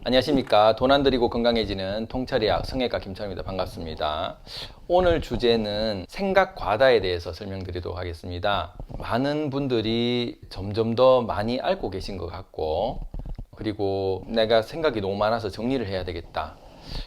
안녕하십니까. 돈 안 들이고 건강해지는 통찰의학 성형외과 김철입니다. 반갑습니다. 오늘 주제는 생각 과다에 대해서 설명드리도록 하겠습니다. 많은 분들이 점점 더 많이 앓고 계신 것 같고, 그리고 내가 생각이 너무 많아서 정리를 해야 되겠다,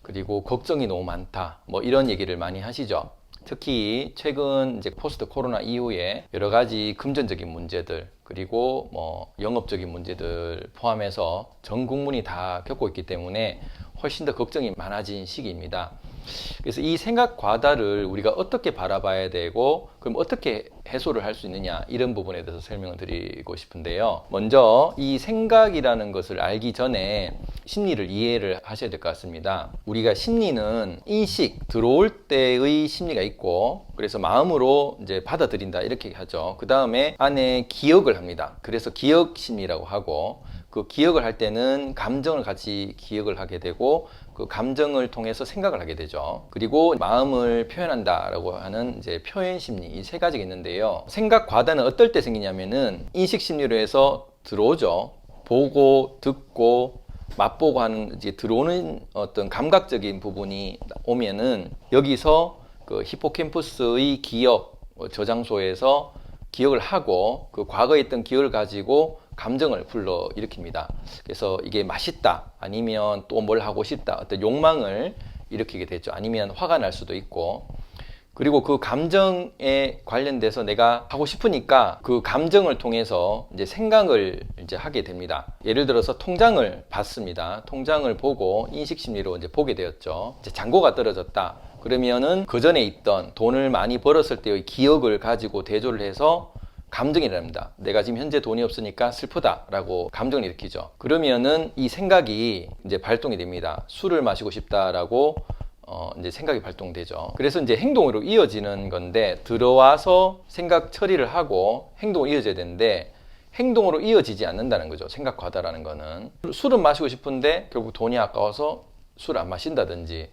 그리고 걱정이 너무 많다, 뭐 이런 얘기를 많이 하시죠. 특히 최근 이제 포스트 코로나 이후에 여러 가지 금전적인 문제들, 그리고 뭐 영업적인 문제들 포함해서 전 국민이 다 겪고 있기 때문에 훨씬 더 걱정이 많아진 시기입니다. 그래서 이 생각 과다를 우리가 어떻게 바라봐야 되고, 그럼 어떻게 해소를 할 수 있느냐, 이런 부분에 대해서 설명을 드리고 싶은데요. 먼저 이 생각이라는 것을 알기 전에 심리를 이해를 하셔야 될 것 같습니다. 우리가 심리는 인식, 들어올 때의 심리가 있고, 그래서 마음으로 이제 받아들인다, 이렇게 하죠. 그 다음에 안에 기억을 합니다. 그래서 기억 심리라고 하고, 그 기억을 할 때는 감정을 같이 기억을 하게 되고, 그 감정을 통해서 생각을 하게 되죠. 그리고 마음을 표현한다라고 하는 이제 표현 심리, 이 세 가지가 있는데요. 생각 과다는 어떨 때 생기냐면은 인식 심리로 해서 들어오죠. 보고, 듣고, 맛보고 하는 이제 들어오는 어떤 감각적인 부분이 오면은 여기서 그 히포캠퍼스의 기억 저장소에서 기억을 하고, 그 과거에 있던 기억을 가지고 감정을 불러 일으킵니다. 그래서 이게 맛있다, 아니면 또 뭘 하고 싶다, 어떤 욕망을 일으키게 되죠. 아니면 화가 날 수도 있고, 그리고 그 감정에 관련돼서 내가 하고 싶으니까 그 감정을 통해서 이제 생각을 이제 하게 됩니다. 예를 들어서 통장을 봤습니다. 통장을 보고 인식 심리로 이제 보게 되었죠. 이제 잔고가 떨어졌다. 그러면은 그 전에 있던 돈을 많이 벌었을 때의 기억을 가지고 대조를 해서 감정이 일어납니다. 내가 지금 현재 돈이 없으니까 슬프다라고 감정을 일으키죠. 그러면은 이 생각이 이제 발동이 됩니다. 술을 마시고 싶다라고 이제 생각이 발동되죠. 그래서 이제 행동으로 이어지는 건데, 들어와서 생각 처리를 하고 행동으로 이어져야 되는데 행동으로 이어지지 않는다는 거죠. 생각 과다라는 거는. 술은 마시고 싶은데 결국 돈이 아까워서 술을 안 마신다든지,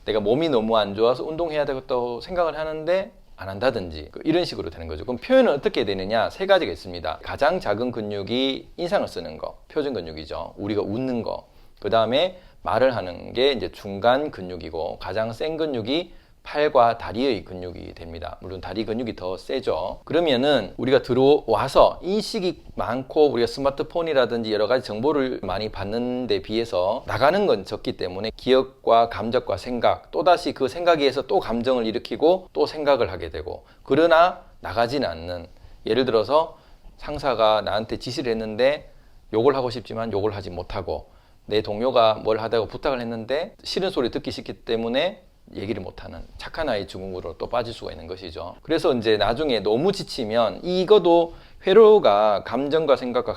내가 몸이 너무 안 좋아서 운동해야 되겠다고 생각을 하는데 안 한다든지, 이런 식으로 되는 거죠. 그럼 표현은 어떻게 되느냐? 세 가지가 있습니다. 가장 작은 근육이 인상을 쓰는 거, 표정 근육이죠. 우리가 웃는 거. 그 다음에 말을 하는 게 이제 중간 근육이고, 가장 센 근육이 팔과 다리의 근육이 됩니다. 물론 다리 근육이 더 세죠. 그러면은 우리가 들어와서 인식이 많고, 우리가 스마트폰이라든지 여러 가지 정보를 많이 받는 데 비해서 나가는 건 적기 때문에 기억과 감정과 생각, 또다시 그 생각에 의해서 또 감정을 일으키고 또 생각을 하게 되고, 그러나 나가지는 않는, 예를 들어서 상사가 나한테 지시를 했는데 욕을 하고 싶지만 욕을 하지 못하고, 내 동료가 뭘 하다가 부탁을 했는데 싫은 소리 듣기 싫기 때문에 얘기를 못하는 착한 아이 증후군으로 또 빠질 수가 있는 것이죠. 그래서 이제 나중에 너무 지치면, 이거도 회로가 감정과 생각과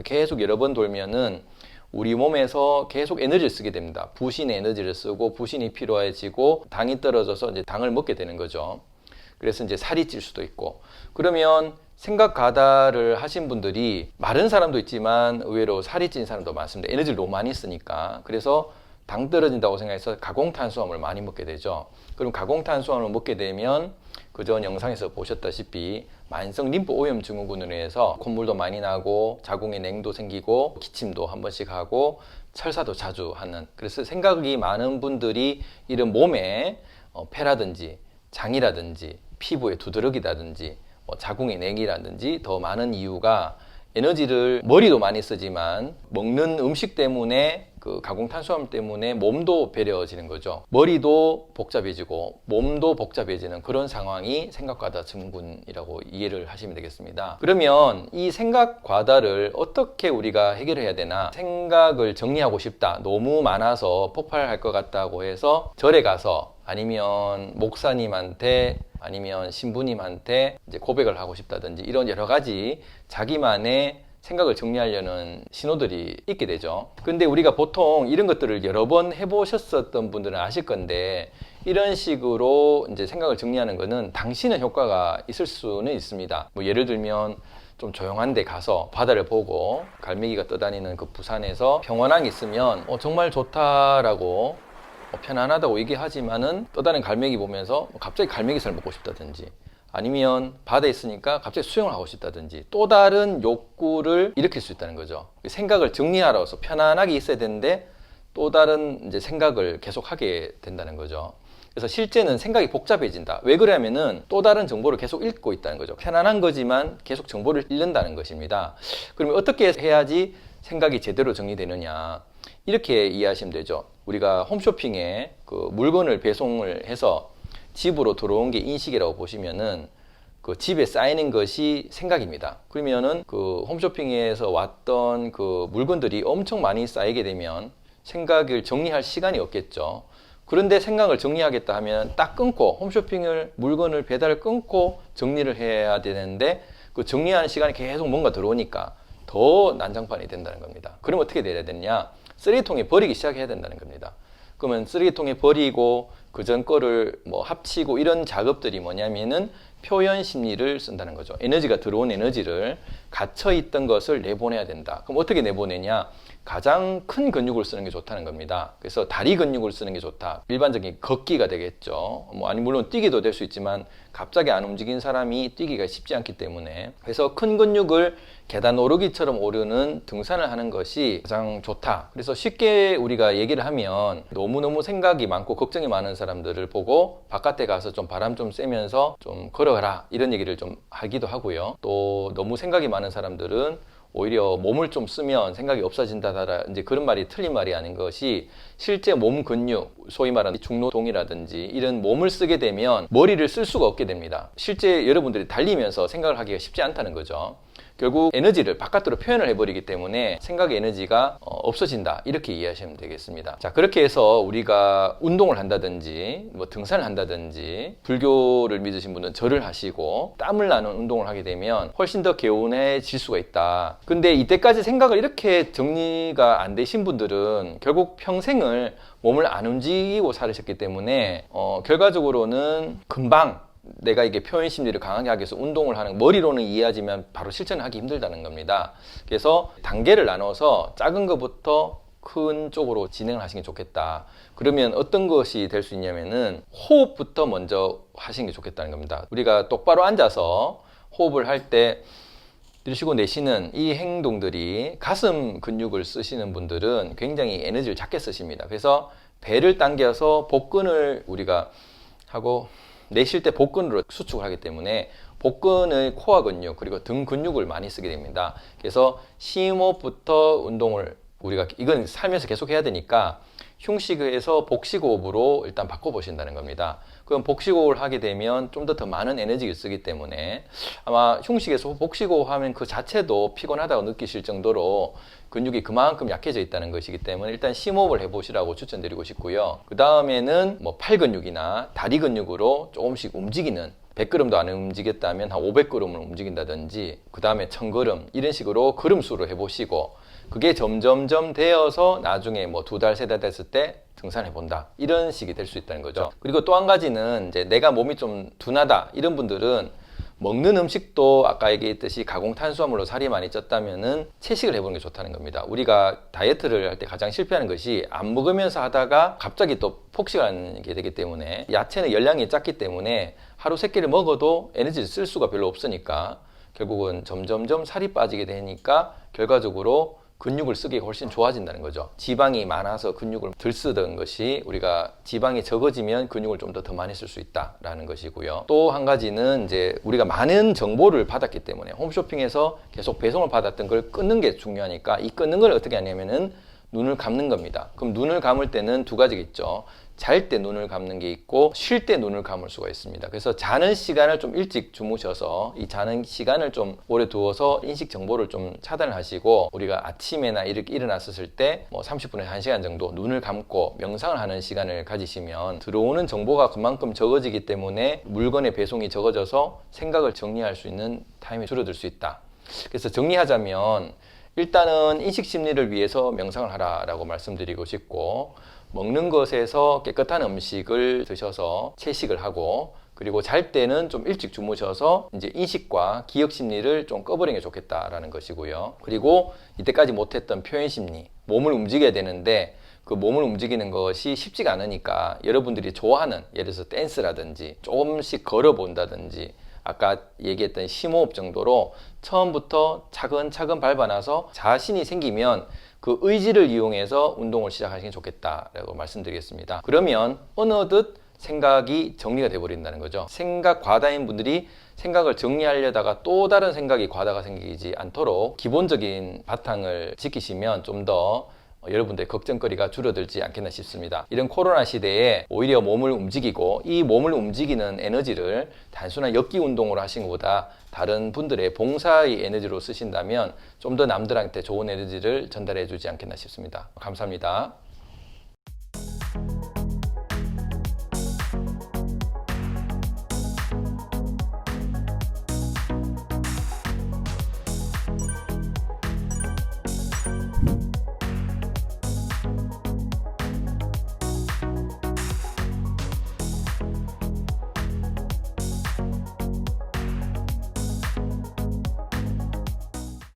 계속 여러 번 돌면은 우리 몸에서 계속 에너지를 쓰게 됩니다. 부신의 에너지를 쓰고 부신이 필요해지고 당이 떨어져서 이제 당을 먹게 되는 거죠. 그래서 이제 살이 찔 수도 있고. 그러면 생각 과다를 하신 분들이 마른 사람도 있지만 의외로 살이 찐 사람도 많습니다. 에너지를 너무 많이 쓰니까. 그래서 당 떨어진다고 생각해서 가공탄수화물을 많이 먹게 되죠. 그럼 가공탄수화물을 먹게 되면 그전 영상에서 보셨다시피 만성 림프 오염 증후군으로 해서 콧물도 많이 나고, 자궁에 냉도 생기고, 기침도 한 번씩 하고, 철사도 자주 하는, 그래서 생각이 많은 분들이 이런 몸에 폐라든지 장이라든지 피부에 두드러기라든지 자궁의 냉이라든지 더 많은 이유가, 에너지를 머리도 많이 쓰지만 먹는 음식 때문에, 그 가공탄수화물 때문에 몸도 배려지는 거죠. 머리도 복잡해지고 몸도 복잡해지는 그런 상황이 생각 과다 증후군이라고 이해를 하시면 되겠습니다. 그러면 이 생각 과다를 어떻게 우리가 해결해야 되나? 생각을 정리하고 싶다, 너무 많아서 폭발할 것 같다고 해서 절에 가서, 아니면 목사님한테, 아니면 신부님한테 이제 고백을 하고 싶다든지, 이런 여러 가지 자기만의 생각을 정리하려는 신호들이 있게 되죠. 근데 우리가 보통 이런 것들을 여러 번 해보셨었던 분들은 아실 건데, 이런 식으로 이제 생각을 정리하는 거는 당시는 효과가 있을 수는 있습니다. 뭐 예를 들면 좀 조용한 데 가서 바다를 보고 갈매기가 떠다니는 그 부산에서 평원항이 있으면 정말 좋다라고 편안하다고 얘기하지만은 떠다니는 갈매기 보면서 갑자기 갈매기살 먹고 싶다든지, 아니면 바다에 있으니까 갑자기 수영을 하고 싶다든지, 또 다른 욕구를 일으킬 수 있다는 거죠. 생각을 정리하러 와서 편안하게 있어야 되는데 또 다른 이제 생각을 계속 하게 된다는 거죠. 그래서 실제는 생각이 복잡해진다. 왜 그러냐면은 또 다른 정보를 계속 읽고 있다는 거죠. 편안한 거지만 계속 정보를 읽는다는 것입니다. 그러면 어떻게 해야지 생각이 제대로 정리되느냐. 이렇게 이해하시면 되죠. 우리가 홈쇼핑에 그 물건을 배송을 해서 집으로 들어온 게 인식이라고 보시면은 그 집에 쌓이는 것이 생각입니다. 그러면은 그 홈쇼핑에서 왔던 그 물건들이 엄청 많이 쌓이게 되면 생각을 정리할 시간이 없겠죠. 그런데 생각을 정리하겠다 하면 딱 끊고 홈쇼핑을 물건을 배달을 끊고 정리를 해야 되는데 그 정리하는 시간이 계속 뭔가 들어오니까 더 난장판이 된다는 겁니다. 그럼 어떻게 돼야 되냐? 쓰레기통에 버리기 시작해야 된다는 겁니다. 그러면 쓰레기통에 버리고 그전 거를 뭐 합치고 이런 작업들이 뭐냐면은 표현 심리를 쓴다는 거죠. 에너지가 들어온 에너지를 갇혀 있던 것을 내보내야 된다. 그럼 어떻게 내보내냐? 가장 큰 근육을 쓰는 게 좋다는 겁니다. 그래서 다리 근육을 쓰는 게 좋다. 일반적인 걷기가 되겠죠. 뭐 아니 물론 뛰기도 될 수 있지만 갑자기 안 움직인 사람이 뛰기가 쉽지 않기 때문에 그래서 큰 근육을 계단 오르기처럼 오르는 등산을 하는 것이 가장 좋다. 그래서 쉽게 우리가 얘기를 하면 너무너무 생각이 많고 걱정이 많은 사람들을 보고 바깥에 가서 좀 바람 좀 쐬면서 좀 걸어가라 이런 얘기를 좀 하기도 하고요. 또 너무 생각이 많은 사람들은 오히려 몸을 좀 쓰면 생각이 없어진다더라. 이제 그런 말이 틀린 말이 아닌 것이 실제 몸 근육, 소위 말하는 중노동이라든지 이런 몸을 쓰게 되면 머리를 쓸 수가 없게 됩니다. 실제 여러분들이 달리면서 생각을 하기가 쉽지 않다는 거죠. 결국 에너지를 바깥으로 표현을 해버리기 때문에 생각의 에너지가 없어진다 이렇게 이해하시면 되겠습니다. 자, 그렇게 해서 우리가 운동을 한다든지 뭐 등산을 한다든지 불교를 믿으신 분은 절을 하시고 땀을 나는 운동을 하게 되면 훨씬 더 개운해질 수가 있다. 근데 이때까지 생각을 이렇게 정리가 안 되신 분들은 결국 평생을 몸을 안 움직이고 살으셨기 때문에 결과적으로는 금방 내가 이게 표현 심리를 강하게 하기 위해서 운동을 하는 머리로는 이해하지만 바로 실천을 하기 힘들다는 겁니다. 그래서 단계를 나눠서 작은 것부터 큰 쪽으로 진행을 하시는 게 좋겠다. 그러면 어떤 것이 될 수 있냐면은 호흡부터 먼저 하시는 게 좋겠다는 겁니다. 우리가 똑바로 앉아서 호흡을 할 때 들이쉬고 내쉬는 이 행동들이 가슴 근육을 쓰시는 분들은 굉장히 에너지를 작게 쓰십니다. 그래서 배를 당겨서 복근을 우리가 하고 내쉴 때 복근으로 수축을 하기 때문에 복근의 코어 근육 그리고 등 근육을 많이 쓰게 됩니다. 그래서 심호흡부터 운동을 우리가 이건 살면서 계속 해야 되니까 흉식에서 복식호흡으로 일단 바꿔보신다는 겁니다. 그럼 복식호흡을 하게 되면 좀 더 많은 에너지를 쓰기 때문에 아마 흉식에서 복식호흡 하면 그 자체도 피곤하다고 느끼실 정도로 근육이 그만큼 약해져 있다는 것이기 때문에 일단 심호흡을 해보시라고 추천드리고 싶고요. 그 다음에는 뭐 팔 근육이나 다리 근육으로 조금씩 움직이는 100걸음도 안 움직였다면 한 500걸음을 움직인다든지 그 다음에 1000걸음 이런 식으로 걸음수로 해보시고 그게 점점점 되어서 나중에 뭐 2달, 3달 됐을 때 등산해 본다 이런 식이 될 수 있다는 거죠. 그리고 또 한 가지는 이제 내가 몸이 좀 둔하다 이런 분들은 먹는 음식도 아까 얘기했듯이 가공 탄수화물로 살이 많이 쪘다면은 채식을 해보는 게 좋다는 겁니다. 우리가 다이어트를 할 때 가장 실패하는 것이 안 먹으면서 하다가 갑자기 또 폭식을 하는 게 되기 때문에 야채는 열량이 작기 때문에 하루 3끼를 먹어도 에너지를 쓸 수가 별로 없으니까 결국은 점점점 살이 빠지게 되니까 결과적으로 근육을 쓰기가 훨씬 좋아진다는 거죠. 지방이 많아서 근육을 덜 쓰던 것이 우리가 지방이 적어지면 근육을 좀 더 많이 쓸 수 있다라는 것이고요. 또 한 가지는 이제 우리가 많은 정보를 받았기 때문에 홈쇼핑에서 계속 배송을 받았던 걸 끊는 게 중요하니까 이 끊는 걸 어떻게 하냐면은 눈을 감는 겁니다. 그럼 눈을 감을 때는 2가지가 있죠. 잘 때 눈을 감는 게 있고 쉴 때 눈을 감을 수가 있습니다. 그래서 자는 시간을 좀 일찍 주무셔서 이 자는 시간을 좀 오래 두어서 인식 정보를 좀 차단을 하시고 우리가 아침에나 이렇게 일어났을 때 뭐 30분에서 1시간 정도 눈을 감고 명상을 하는 시간을 가지시면 들어오는 정보가 그만큼 적어지기 때문에 물건의 배송이 적어져서 생각을 정리할 수 있는 타임이 줄어들 수 있다. 그래서 정리하자면 일단은 인식 심리를 위해서 명상을 하라라고 말씀드리고 싶고 먹는 것에서 깨끗한 음식을 드셔서 채식을 하고 그리고 잘 때는 좀 일찍 주무셔서 이제 인식과 기억 심리를 좀 꺼버리는 게 좋겠다라는 것이고요. 그리고 이때까지 못했던 표현 심리, 몸을 움직여야 되는데 그 몸을 움직이는 것이 쉽지가 않으니까 여러분들이 좋아하는 예를 들어서 댄스라든지 조금씩 걸어 본다든지 아까 얘기했던 심호흡 정도로 처음부터 차근차근 밟아놔서 자신이 생기면 그 의지를 이용해서 운동을 시작하시는 게 좋겠다라고 말씀드리겠습니다. 그러면 어느덧 생각이 정리가 돼버린다는 거죠. 생각 과다인 분들이 생각을 정리하려다가 또 다른 생각이 과다가 생기지 않도록 기본적인 바탕을 지키시면 좀 더 여러분들의 걱정거리가 줄어들지 않겠나 싶습니다. 이런 코로나 시대에 오히려 몸을 움직이고 이 몸을 움직이는 에너지를 단순한 엮기 운동으로 하신 것보다 다른 분들의 봉사의 에너지로 쓰신다면 좀 더 남들한테 좋은 에너지를 전달해 주지 않겠나 싶습니다. 감사합니다.